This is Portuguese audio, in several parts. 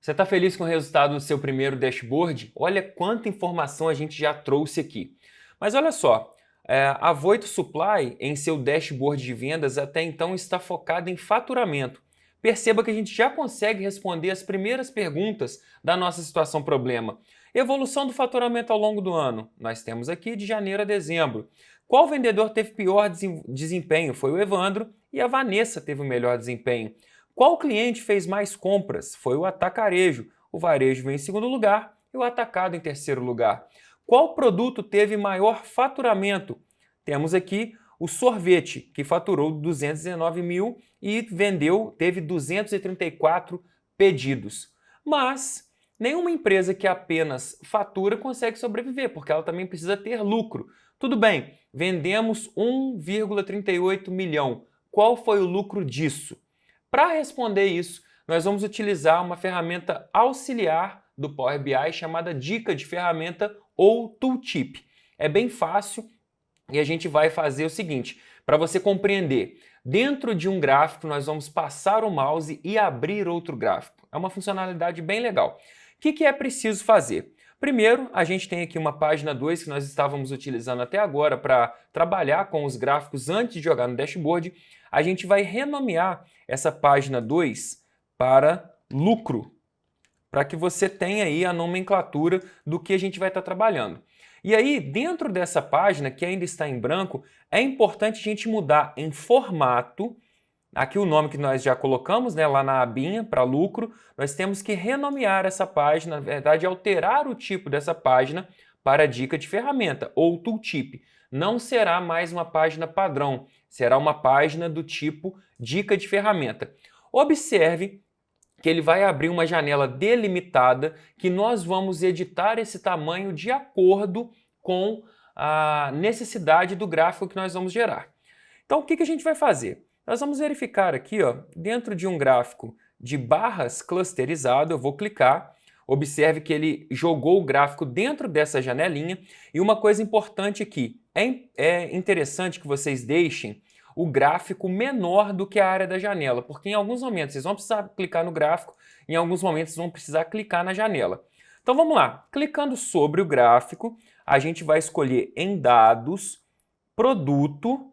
Você está feliz com o resultado do seu primeiro dashboard? Olha quanta informação a gente já trouxe aqui. Mas olha só, a Voito Supply, em seu dashboard de vendas, até então está focada em faturamento. Perceba que a gente já consegue responder as primeiras perguntas da nossa situação problema. Evolução do faturamento ao longo do ano. Nós temos aqui de janeiro a dezembro. Qual vendedor teve pior desempenho? Foi o Evandro e a Vanessa teve o melhor desempenho. Qual cliente fez mais compras? Foi o atacarejo. O varejo vem em segundo lugar e o atacado em terceiro lugar. Qual produto teve maior faturamento? Temos aqui o sorvete, que faturou 219 mil e teve 234 pedidos. Mas nenhuma empresa que apenas fatura consegue sobreviver, porque ela também precisa ter lucro. Tudo bem, vendemos 1,38 milhão. Qual foi o lucro disso? Para responder isso, nós vamos utilizar uma ferramenta auxiliar do Power BI chamada Dica de Ferramenta ou Tooltip. É bem fácil e a gente vai fazer o seguinte, para você compreender. Dentro de um gráfico, nós vamos passar o mouse e abrir outro gráfico. É uma funcionalidade bem legal. O que é preciso fazer? Primeiro, a gente tem aqui uma página 2 que nós estávamos utilizando até agora para trabalhar com os gráficos antes de jogar no dashboard. A gente vai renomear essa página 2 para lucro, para que você tenha aí a nomenclatura do que a gente vai estar trabalhando. E aí, dentro dessa página, que ainda está em branco, é importante a gente mudar em formato. Aqui o nome que nós já colocamos, né, lá na abinha, para lucro, nós temos que renomear essa página, na verdade, alterar o tipo dessa página para dica de ferramenta, ou tooltip. Não será mais uma página padrão, será uma página do tipo dica de ferramenta. Observe que ele vai abrir uma janela delimitada que nós vamos editar esse tamanho de acordo com a necessidade do gráfico que nós vamos gerar. Então, o que a gente vai fazer? Nós vamos verificar aqui, ó, dentro de um gráfico de barras clusterizado, eu vou clicar, observe que ele jogou o gráfico dentro dessa janelinha e uma coisa importante aqui, é interessante que vocês deixem o gráfico menor do que a área da janela, porque em alguns momentos vocês vão precisar clicar no gráfico, em alguns momentos vocês vão precisar clicar na janela. Então vamos lá, clicando sobre o gráfico, a gente vai escolher em dados, produto,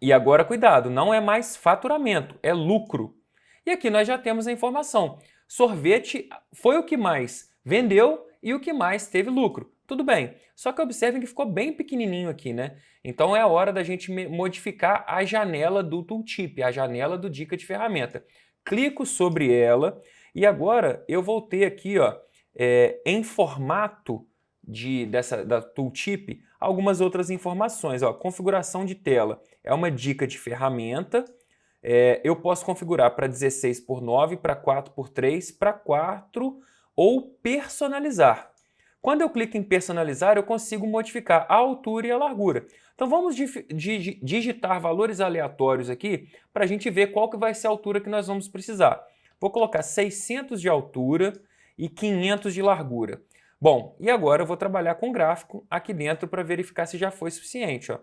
e agora cuidado, não é mais faturamento, é lucro. E aqui nós já temos a informação. Sorvete foi o que mais vendeu e o que mais teve lucro. Tudo bem, só que observem que ficou bem pequenininho aqui, né? Então é a hora da gente modificar a janela do tooltip, a janela do dica de ferramenta. Clico sobre ela e agora eu vou ter aqui, ó, em formato da tooltip, algumas outras informações. Ó, configuração de tela é uma dica de ferramenta. Eu posso configurar para 16:9, para 4:3, para 4 ou personalizar. Quando eu clico em personalizar, eu consigo modificar a altura e a largura. Então vamos digitar valores aleatórios aqui para a gente ver qual que vai ser a altura que nós vamos precisar. Vou colocar 600 de altura e 500 de largura. Bom, e agora eu vou trabalhar com gráfico aqui dentro para verificar se já foi suficiente. Ó.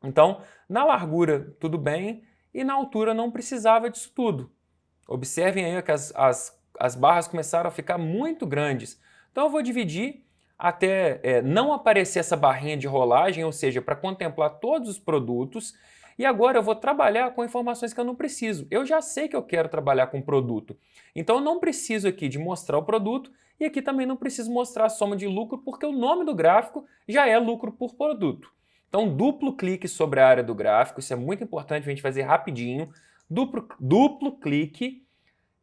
Então, na largura tudo bem e na altura não precisava disso tudo. Observem aí que as barras começaram a ficar muito grandes. Então eu vou dividir até não aparecer essa barrinha de rolagem, ou seja, para contemplar todos os produtos. E agora eu vou trabalhar com informações que eu não preciso. Eu já sei que eu quero trabalhar com produto. Então eu não preciso aqui de mostrar o produto e aqui também não preciso mostrar a soma de lucro porque o nome do gráfico já é lucro por produto. Então duplo clique sobre a área do gráfico, isso é muito importante a gente fazer rapidinho. Duplo clique,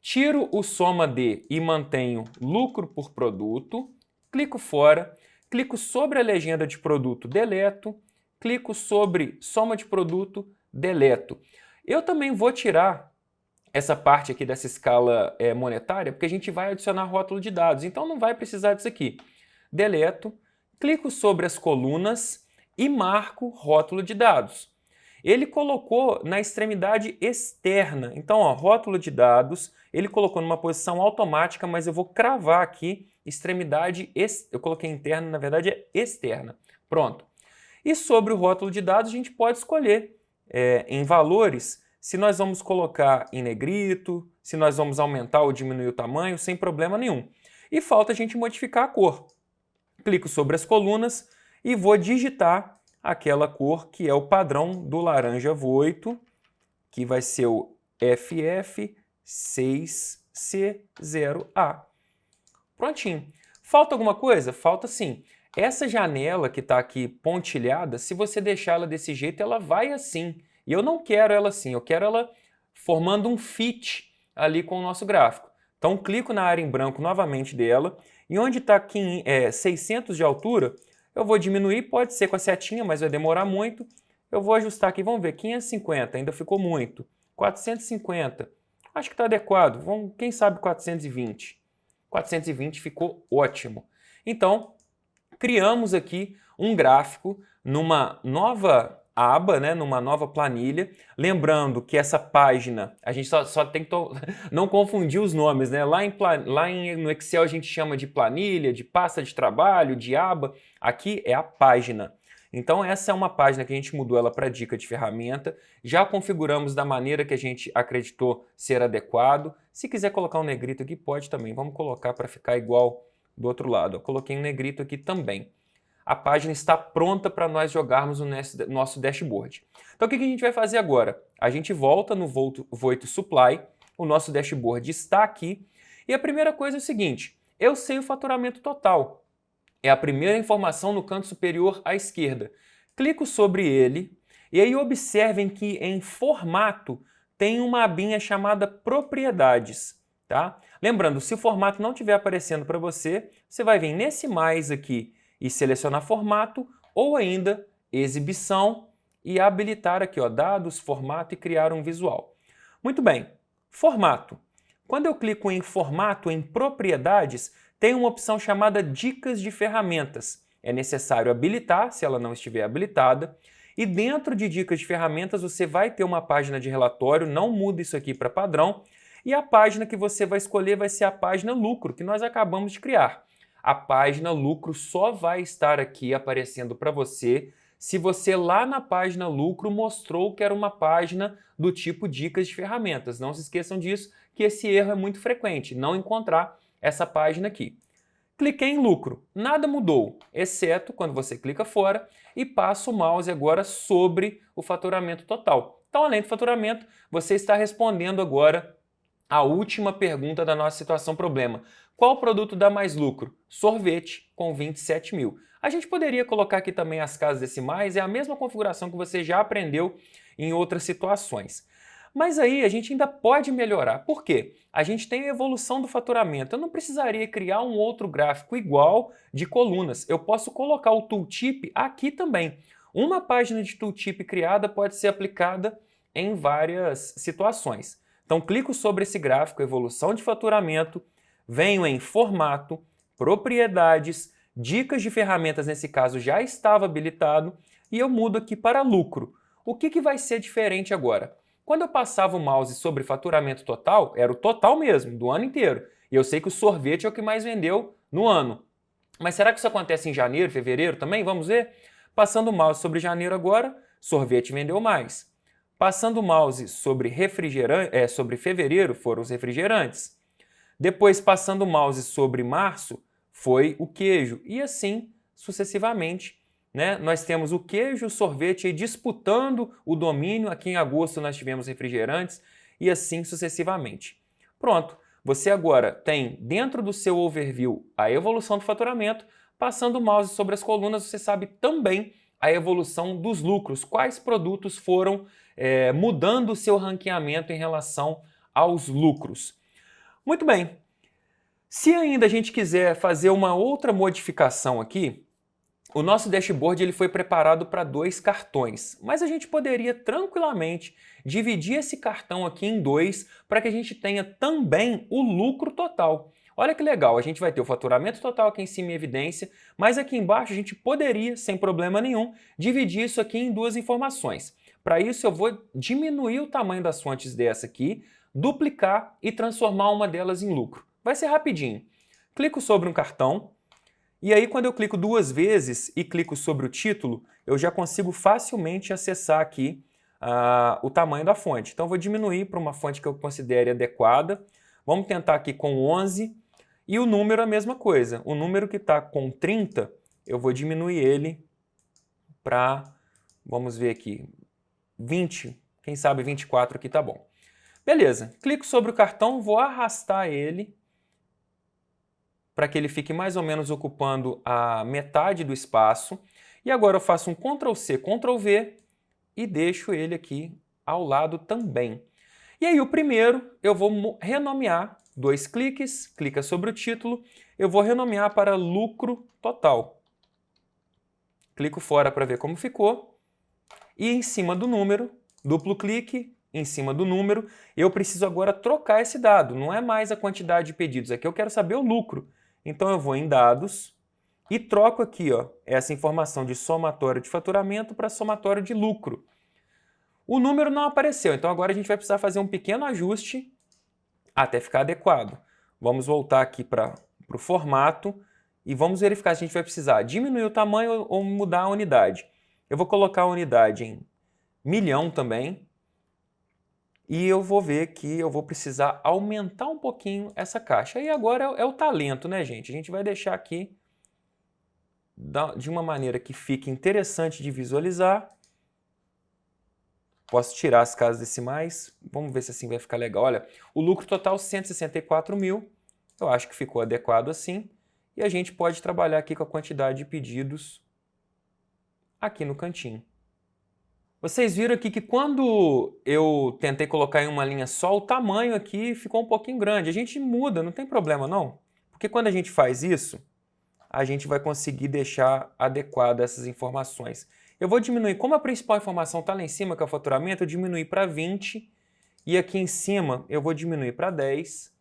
tiro o soma de e mantenho lucro por produto, clico fora, clico sobre a legenda de produto, deleto, clico sobre soma de produto, deleto. Eu também vou tirar essa parte aqui dessa escala monetária, porque a gente vai adicionar rótulo de dados, então não vai precisar disso aqui. Deleto, clico sobre as colunas e marco rótulo de dados. Ele colocou na extremidade externa, então ó, rótulo de dados, ele colocou numa posição automática, mas eu vou cravar aqui extremidade, eu coloquei interna, na verdade é externa. Pronto. E sobre o rótulo de dados a gente pode escolher em valores se nós vamos colocar em negrito, se nós vamos aumentar ou diminuir o tamanho, sem problema nenhum. E falta a gente modificar a cor. Clico sobre as colunas e vou digitar aquela cor que é o padrão do laranja voito, que vai ser o FF6C0A. Prontinho. Falta alguma coisa? Falta sim. Essa janela que está aqui pontilhada, se você deixar ela desse jeito, ela vai assim. E eu não quero ela assim, eu quero ela formando um fit ali com o nosso gráfico. Então, clico na área em branco novamente dela, e onde está aqui 600 de altura, eu vou diminuir, pode ser com a setinha, mas vai demorar muito. Eu vou ajustar aqui, vamos ver, 550, ainda ficou muito. 450, acho que está adequado. Vamos, quem sabe 420. 420 ficou ótimo. Então, criamos aqui um gráfico numa nova aba, né, numa nova planilha. Lembrando que essa página, a gente só tem que não confundir os nomes, né? No Excel a gente chama de planilha, de pasta de trabalho, de aba. Aqui é a página. Então essa é uma página que a gente mudou ela para dica de ferramenta. Já configuramos da maneira que a gente acreditou ser adequado. Se quiser colocar um negrito aqui, pode também. Vamos colocar para ficar igual do outro lado. Eu coloquei um negrito aqui também. A página está pronta para nós jogarmos no nosso dashboard. Então o que a gente vai fazer agora? A gente volta no Voito Supply, o nosso dashboard está aqui, e a primeira coisa é o seguinte, eu sei o faturamento total. É a primeira informação no canto superior à esquerda. Clico sobre ele, e aí observem que em formato tem uma abinha chamada propriedades. Tá? Lembrando, se o formato não estiver aparecendo para você, você vai vir nesse mais aqui e selecionar formato ou ainda exibição e habilitar aqui, ó, dados, formato e criar um visual. Muito bem, formato. Quando eu clico em formato, em propriedades, tem uma opção chamada dicas de ferramentas. É necessário habilitar, se ela não estiver habilitada. E dentro de dicas de ferramentas você vai ter uma página de relatório, não muda isso aqui para padrão. E a página que você vai escolher vai ser a página lucro, que nós acabamos de criar. A página lucro só vai estar aqui aparecendo para você se você lá na página lucro mostrou que era uma página do tipo dicas de ferramentas. Não se esqueçam disso, que esse erro é muito frequente, não encontrar essa página aqui. Cliquei em lucro, nada mudou, exceto quando você clica fora e passa o mouse agora sobre o faturamento total. Então, além do faturamento, você está respondendo agora a última pergunta da nossa situação problema. Qual produto dá mais lucro? Sorvete, com 27 mil. A gente poderia colocar aqui também as casas decimais, é a mesma configuração que você já aprendeu em outras situações. Mas aí a gente ainda pode melhorar. Por quê? A gente tem a evolução do faturamento. Eu não precisaria criar um outro gráfico igual de colunas. Eu posso colocar o tooltip aqui também. Uma página de tooltip criada pode ser aplicada em várias situações. Então, clico sobre esse gráfico, evolução de faturamento, venho em formato, propriedades, dicas de ferramentas, nesse caso já estava habilitado, e eu mudo aqui para lucro. O que vai ser diferente agora? Quando eu passava o mouse sobre faturamento total, era o total mesmo, do ano inteiro. E eu sei que o sorvete é o que mais vendeu no ano. Mas será que isso acontece em janeiro, fevereiro também? Vamos ver? Passando o mouse sobre janeiro agora, sorvete vendeu mais. Passando o mouse sobre sobre fevereiro, foram os refrigerantes. Depois, passando o mouse sobre março, foi o queijo. E assim, sucessivamente, né? Nós temos o queijo e o sorvete aí disputando o domínio. Aqui em agosto nós tivemos refrigerantes e assim sucessivamente. Pronto, você agora tem dentro do seu overview a evolução do faturamento. Passando o mouse sobre as colunas, você sabe também a evolução dos lucros. Quais produtos foram mudando o seu ranqueamento em relação aos lucros. Muito bem. Se ainda a gente quiser fazer uma outra modificação aqui, o nosso dashboard ele foi preparado para 2 cartões, mas a gente poderia tranquilamente dividir esse cartão aqui em 2 para que a gente tenha também o lucro total. Olha que legal, a gente vai ter o faturamento total aqui em cima em evidência, mas aqui embaixo a gente poderia, sem problema nenhum, dividir isso aqui em 2 informações. Para isso eu vou diminuir o tamanho das fontes dessa aqui, duplicar e transformar uma delas em lucro. Vai ser rapidinho. Clico sobre um cartão e aí quando eu clico 2 vezes e clico sobre o título, eu já consigo facilmente acessar aqui o tamanho da fonte. Então, eu vou diminuir para uma fonte que eu considere adequada. Vamos tentar aqui com 11. E o número a mesma coisa. O número que está com 30, eu vou diminuir ele para, vamos ver aqui, 20. Quem sabe 24 aqui tá bom. Beleza. Clico sobre o cartão, vou arrastar ele para que ele fique mais ou menos ocupando a metade do espaço. E agora eu faço um Ctrl+C, Ctrl+V e deixo ele aqui ao lado também. E aí o primeiro eu vou renomear, 2 cliques, clica sobre o título, eu vou renomear para lucro total. Clico fora para ver como ficou. E em cima do número, duplo clique, em cima do número, eu preciso agora trocar esse dado. Não é mais a quantidade de pedidos, aqui eu quero saber o lucro. Então eu vou em dados e troco aqui essa informação de somatório de faturamento para somatório de lucro. O número não apareceu, então agora a gente vai precisar fazer um pequeno ajuste até ficar adequado. Vamos voltar aqui para o formato e vamos verificar se a gente vai precisar diminuir o tamanho ou mudar a unidade. Eu vou colocar a unidade em milhão também e eu vou ver que eu vou precisar aumentar um pouquinho essa caixa. E agora é o talento, né, gente? A gente vai deixar aqui de uma maneira que fique interessante de visualizar. Posso tirar as casas decimais, vamos ver se assim vai ficar legal. Olha, o lucro total 164 mil, eu acho que ficou adequado assim. E a gente pode trabalhar aqui com a quantidade de pedidos aqui no cantinho. Vocês viram aqui que quando eu tentei colocar em uma linha só, o tamanho aqui ficou um pouquinho grande. A gente muda, não tem problema não. Porque quando a gente faz isso, a gente vai conseguir deixar adequado essas informações. Eu vou diminuir, como a principal informação está lá em cima, que é o faturamento, eu diminuí para 20. E aqui em cima eu vou diminuir para 10.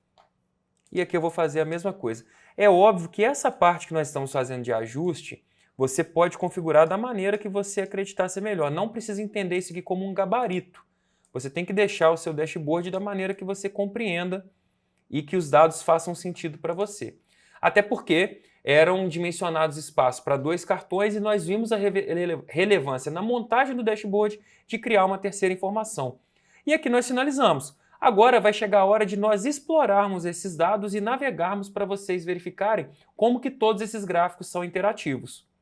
E aqui eu vou fazer a mesma coisa. É óbvio que essa parte que nós estamos fazendo de ajuste, você pode configurar da maneira que você acreditar ser melhor. Não precisa entender isso aqui como um gabarito. Você tem que deixar o seu dashboard da maneira que você compreenda e que os dados façam sentido para você. Até porque eram dimensionados espaços para 2 cartões e nós vimos a relevância na montagem do dashboard de criar uma terceira informação. E aqui nós finalizamos. Agora vai chegar a hora de nós explorarmos esses dados e navegarmos para vocês verificarem como que todos esses gráficos são interativos.